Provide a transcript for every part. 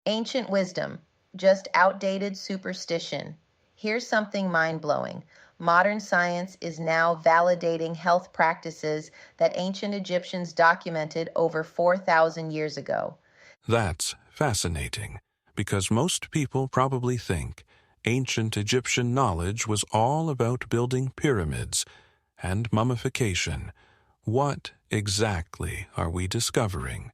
Ancient wisdom, just outdated superstition. Here's something mind-blowing. Modern science is now validating health practices that ancient Egyptians documented over 4,000 years ago. That's fascinating, because most people probably think ancient Egyptian knowledge was all about building pyramids and mummification. What exactly are we discovering?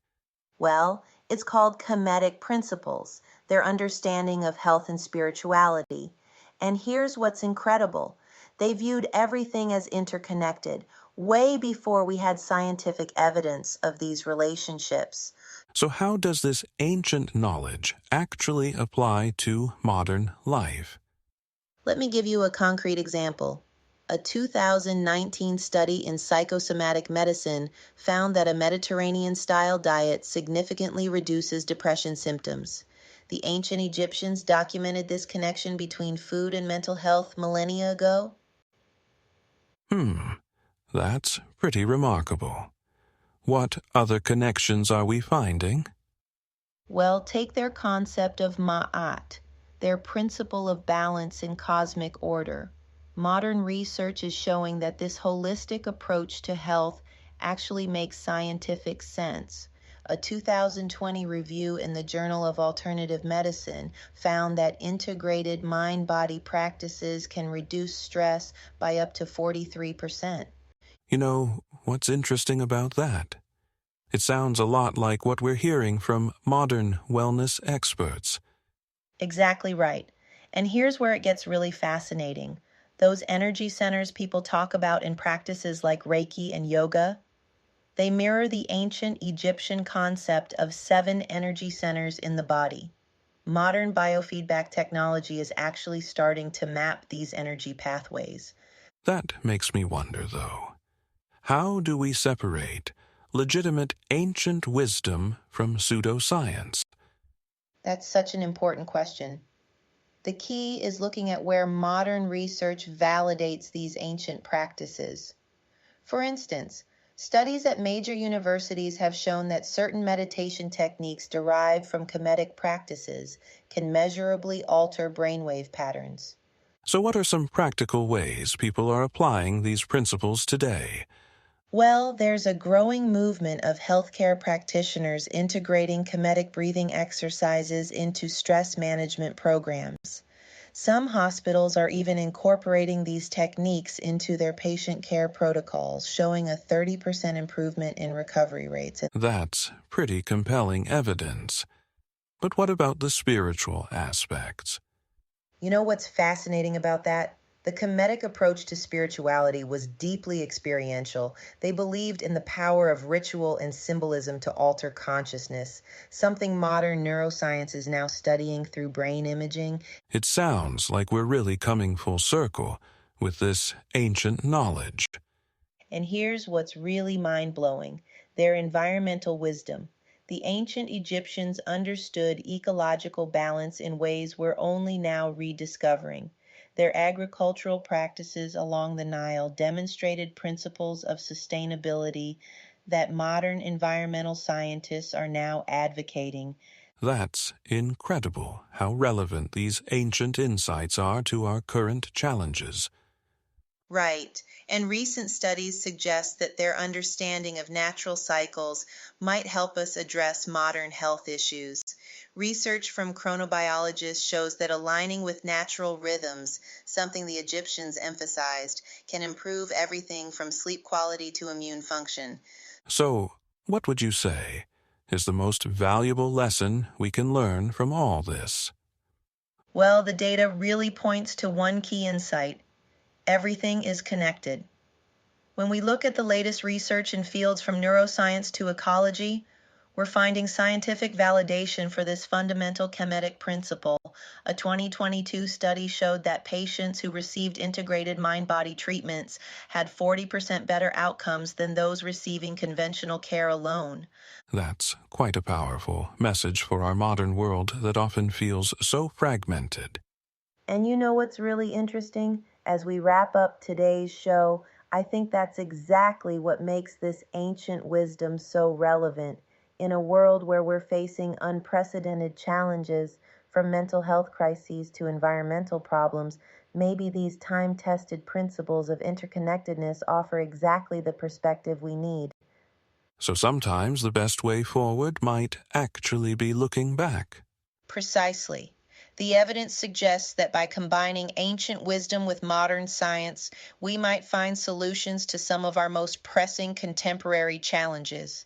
Well, it's called Kemetic principles, their understanding of health and spirituality. And here's what's incredible. They viewed everything as interconnected, way before we had scientific evidence of these relationships. So how does this ancient knowledge actually apply to modern life? Let me give you a concrete example. A 2019 study in psychosomatic medicine found that a Mediterranean style diet significantly reduces depression symptoms. The ancient Egyptians documented this connection between food and mental health millennia ago. That's pretty remarkable. What other connections are we finding? Well, take their concept of ma'at, their principle of balance in cosmic order. Modern research is showing that this holistic approach to health actually makes scientific sense. A 2020 review in the Journal of Alternative Medicine found that integrated mind-body practices can reduce stress by up to 43%. You know, what's interesting about that? It sounds a lot like what we're hearing from modern wellness experts. Exactly right. And here's where it gets really fascinating. Those energy centers people talk about in practices like Reiki and yoga, they mirror the ancient Egyptian concept of 7 energy centers in the body. Modern biofeedback technology is actually starting to map these energy pathways. That makes me wonder, though. How do we separate legitimate ancient wisdom from pseudoscience? That's such an important question. The key is looking at where modern research validates these ancient practices. For instance, studies at major universities have shown that certain meditation techniques derived from Kemetic practices can measurably alter brainwave patterns. So what are some practical ways people are applying these principles today? Well, there's a growing movement of healthcare practitioners integrating Kemetic breathing exercises into stress management programs. Some hospitals are even incorporating these techniques into their patient care protocols, showing a 30% improvement in recovery rates. That's pretty compelling evidence. But what about the spiritual aspects? You know what's fascinating about that? The Kemetic approach to spirituality was deeply experiential. They believed in the power of ritual and symbolism to alter consciousness, something modern neuroscience is now studying through brain imaging. It sounds like we're really coming full circle with this ancient knowledge. And here's what's really mind-blowing, their environmental wisdom. The ancient Egyptians understood ecological balance in ways we're only now rediscovering. Their agricultural practices along the Nile demonstrated principles of sustainability that modern environmental scientists are now advocating. That's incredible how relevant these ancient insights are to our current challenges. Right. And recent studies suggest that their understanding of natural cycles might help us address modern health issues. Research from chronobiologists shows that aligning with natural rhythms, something the Egyptians emphasized, can improve everything from sleep quality to immune function. So, what would you say is the most valuable lesson we can learn from all this? Well, the data really points to one key insight. Everything is connected. When we look at the latest research in fields from neuroscience to ecology, we're finding scientific validation for this fundamental Kemetic principle. A 2022 study showed that patients who received integrated mind-body treatments had 40% better outcomes than those receiving conventional care alone. That's quite a powerful message for our modern world that often feels so fragmented. And you know what's really interesting? As we wrap up today's show, I think that's exactly what makes this ancient wisdom so relevant. In a world where we're facing unprecedented challenges, from mental health crises to environmental problems, maybe these time-tested principles of interconnectedness offer exactly the perspective we need. So sometimes the best way forward might actually be looking back. Precisely. The evidence suggests that by combining ancient wisdom with modern science, we might find solutions to some of our most pressing contemporary challenges.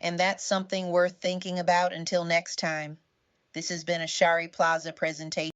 And that's something worth thinking about until next time. This has been a Shari Plaza presentation.